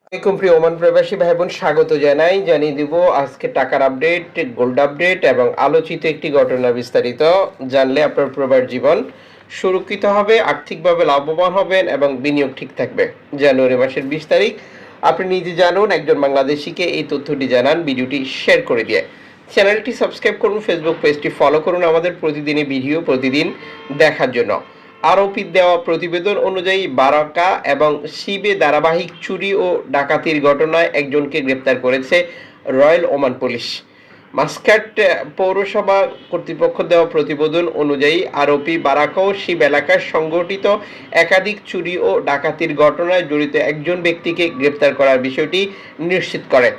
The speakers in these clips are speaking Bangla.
আসসালামাইকুম প্রিয় ওমান প্রবাসী ভাই বোন, স্বাগত জানিয়ে দিব আজকে টাকার আপডেট, গোল্ড আপডেট এবং আলোচিত একটি ঘটনা। বিস্তারিত জানলে আপনার প্রবাস জীবন সুরক্ষিত হবে, আর্থিকভাবে লাভবান হবেন এবং বিনিয়োগ ঠিক থাকবে। জানুয়ারি মাসের 20 তারিখ আপনি নিজে জানুন, একজন বাংলাদেশিকে এই তথ্যটি জানান ভিডিওটি শেয়ার করে দিয়ে। চ্যানেলটি সাবস্ক্রাইব করুন, ফেসবুক পেজটি ফলো করুন আমাদের প্রতিদিনই ভিডিও প্রতিদিন দেখার জন্য। আরোপিত দেওয়া প্রতিবেদন অনুযায়ী বারাকা এবং শিবে ধারাবাহিক চুরি ও ডাকাতির ঘটনায় একজনকে গ্রেপ্তার করেছে রয়্যাল ওমান পুলিশ। মাস্কাট পৌরসভা কর্তৃপক্ষ দেওয়া প্রতিবেদন অনুযায়ী আরোপি বারাকা ও শিব এলাকায় সংঘটিত একাধিক চুরি ও ডাকাতির ঘটনায় জড়িত একজন ব্যক্তিকে গ্রেপ্তার করার বিষয়টি নিশ্চিত করে।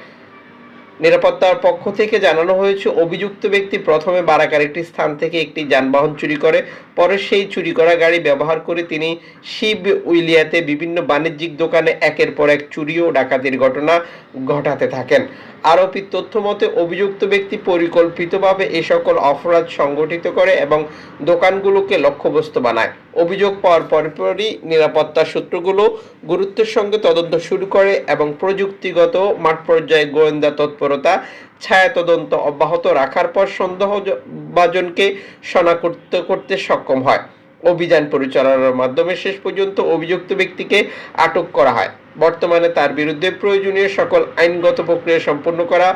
নিরাপত্তার পক্ষ থেকে জানানো হয়েছে, অভিযুক্ত ব্যক্তি প্রথমে বারাকার একটি স্থান থেকে একটি যানবাহন চুরি করে। পরে সেই চুরি করা গাড়ি ব্যবহার করে তিনি শিব উইলিয়াতে বিভিন্ন বাণিজ্যিক দোকানে একের পর এক চুরি ও ডাকাতির ঘটনা ঘটাতে থাকেন। আরোপিত তথ্য মতে অভিযুক্ত ব্যক্তি পরিকল্পিতভাবে এ সকল অপরাধ সংগঠিত করে এবং দোকানগুলোকে লক্ষ্যবস্তু বানায়। অভিযোগ পাওয়ার পরপরই নিরাপত্তা সূত্রগুলো গুরুত্বের সঙ্গে তদন্ত শুরু করে এবং প্রযুক্তিগত মাঠ পর্যায়ে গোয়েন্দা তৎপরতা ছায়া তদন্ত অব্যাহত রাখার পর সন্দেহভাজনকে শনাক্ত করতে সক্ষম হয়। অভিযান পরিচালনার মাধ্যমে শেষ পর্যন্ত অভিযুক্ত ব্যক্তিকে আটক করা হয়। বর্তমানে তার বিরুদ্ধে প্রয়োজনীয় সকল আইনগত প্রক্রিয়া সম্পন্ন করা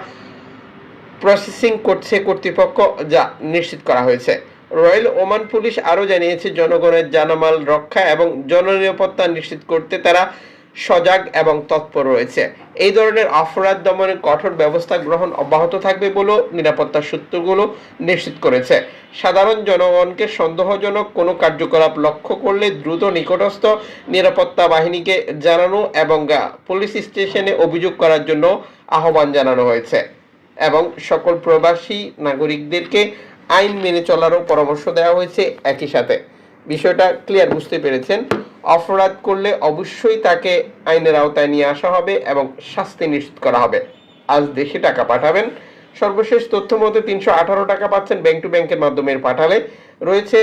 প্রসেসিং করছে কর্তৃপক্ষ, যা নিশ্চিত করা হয়েছে। রয়্যাল ওমান পুলিশ আরও জানিয়েছে, জনগণের জানমাল রক্ষা এবং জননিরাপত্তা নিশ্চিত করতে তারা সজাগ এবং তৎপর রয়েছে। এই ধরনের অপরাধ দমনে কঠোর ব্যবস্থা গ্রহণ অব্যাহত থাকবে বলেও নিরাপত্তা সূত্রগুলো নিশ্চিত করেছে। সাধারণ জনগণকে সন্দেহজনক কোনো কার্যকলাপ লক্ষ্য করলে দ্রুত নিকটস্থ নিরাপত্তা বাহিনীকে জানানো এবং পুলিশ স্টেশনে অভিযোগ করার জন্য আহ্বান জানানো হয়েছে এবং সকল প্রবাসী নাগরিকদেরকে আইন মেনে চলারও পরামর্শ দেওয়া হয়েছে। একই সাথে বিষয়টা ক্লিয়ার বুঝতে পেরেছেন, অপরাধ করলে অবশ্যই তাকে আইনের আওতায় নিয়ে আসা হবে এবং শাস্তি নিশ্চিত করা হবে। আজ দেশে টাকা পাঠাবেন, সর্বশেষ তথ্য মতে 318 টাকা পাচ্ছেন ব্যাংক টু ব্যাংকের মাধ্যমে পাঠালে। রয়েছে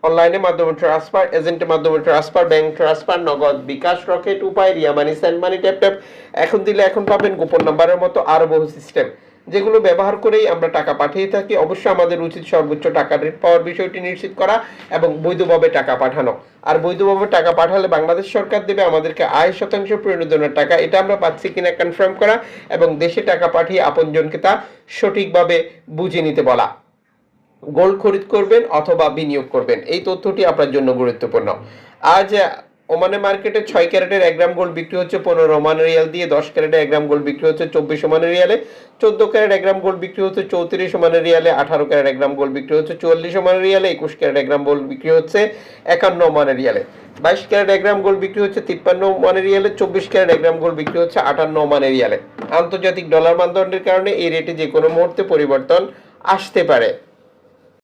অনলাইনে মাধ্যমে ট্রান্সফার, এজেন্টের মাধ্যমে ট্রান্সফার, ব্যাংক ট্রান্সফার, নগদ, বিকাশ, রকেট, উপায়, রিয়া মানি, সেন্ড মানি, ট্যাপ ট্যাপ, এখন দিলে এখন পাবেন, গোপন নাম্বারের মতো আরও বহু সিস্টেম, যেগুলো ব্যবহার করেই আমরা টাকা পাঠিয়ে থাকি। অবশ্যই আমাদের উচিত সর্বোচ্চ টাকা রেট পাওয়ার বিষয়টি নিশ্চিত করা এবং বৈধভাবে টাকা পাঠানো। আর বৈধভাবে টাকা পাঠালে বাংলাদেশ সরকার দেবে আমাদেরকে 8% প্রণোদনার টাকা। এটা আমরা পাচ্ছি কিনা কনফার্ম করা এবং দেশে টাকা পাঠিয়ে আপনজনকে তা সঠিকভাবে বুঝে নিতে বলা। গোল্ড খরিদ করবেন অথবা বিনিয়োগ করবেন, এই তথ্যটি আপনার জন্য গুরুত্বপূর্ণ। আজ ওমানের মার্কেটে 6 ক্যারেটের 1 গ্রাম গোল্ড বিক্রি হচ্ছে 15 ওমান রিয়াল দিয়ে, 10 ক্যারেটের 1 গ্রাম গোল্ড বিক্রি হচ্ছে 24 ওমান রিয়ালে, 14 ক্যারেট 1 গ্রাম গোল্ড বিক্রি হচ্ছে 34 ওমান রিয়ালে, 18 ক্যারেট 1 গ্রাম গোল্ড বিক্রি হচ্ছে 44 ওমান রিয়ালে, 21 ক্যারেট 1 গ্রাম গোল্ড বিক্রি হচ্ছে 51 ওমান রিয়ালে, 22 ক্যারেট 1 গ্রাম গোল্ড বিক্রি হচ্ছে 53 ওমান রিয়ালে, 24 ক্যারেট 1 গ্রাম গোল্ড বিক্রি হচ্ছে 58 ওমান রিয়ালে। আন্তর্জাতিক ডলার মানদণ্ডের কারণে এই রেটে যে কোনো মুহূর্তে পরিবর্তন আসতে পারে।